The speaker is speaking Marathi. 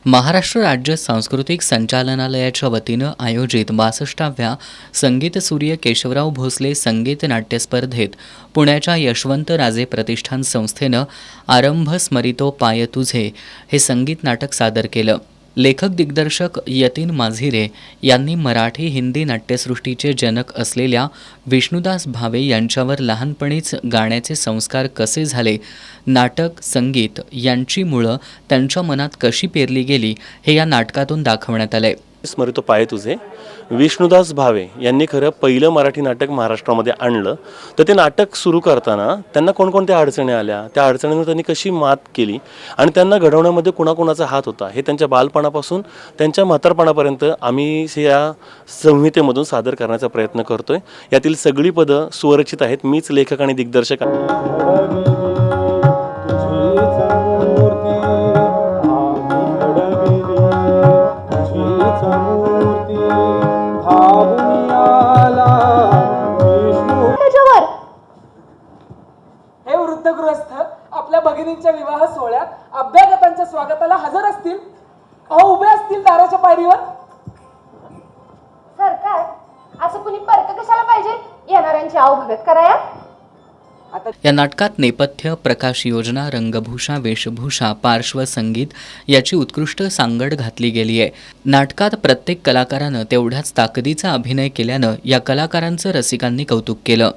महाराष्ट्र राज्य सांस्कृतिक संचालनालयाच्या वतीनं आयोजित 62व्या संगीत सूर्य केशवराव भोसले संगीत नाट्य स्पर्धेत पुण्याच्या यशवंतराजे प्रतिष्ठान संस्थेनं आरंभ स्मरितो पाय तुझे हे संगीत नाटक सादर केलं। लेखक दिग्दर्शक यतीन माझिरे यांनी मराठी हिंदी नाट्यसृष्टीचे जनक असलेल्या विष्णुदास भावे यांच्यावर लहानपणीच गाण्याचे संस्कार कसे झाले, नाटक संगीत यांची मुळं त्यांच्या मनात कशी पेरली गेली हे या नाटकातून दाखवण्यात आले। स्मरितो पाय तुझे विष्णुदास भावे यांनी खरं पहिलं मराठी नाटक महाराष्ट्रामध्ये आणलं। तर ते नाटक सुरू करताना त्यांना कोणकोणत्या अडचणी आल्या, त्या अडचणींवर त्यांनी कशी मात केली आणि त्यांना घडवण्यामध्ये कुणाकुणाचा हात होता हे त्यांच्या बालपणापासून त्यांच्या म्हातारपणापर्यंत आम्ही या संहितेमधून सादर करण्याचा प्रयत्न करतोय। यातील सगळी पदं स्वरचित आहेत, मीच लेखक आणि दिग्दर्शक आहे। हे वृद्धगृहस्थ आपल्या भगिनींच्या विवाह सोहळ्यात अभ्यागतांच्या स्वागताला हजर असतील, उभे असतील दाराच्या पायरीवर। सरकार असं कुणी परक कशाला पाहिजे, येणाऱ्यांची आवभगत कराया। या नाटकात नेपथ्य, प्रकाश योजना, रंगभूषा, वेशभूषा, पार्श्वसंगीत याची उत्कृष्ट सांगड घातली गेली आहे। नाटकात प्रत्येक कलाकारानं तेवढ्याच ताकदीचा अभिनय केल्यानं या कलाकारांचं रसिकांनी कौतुक केलं।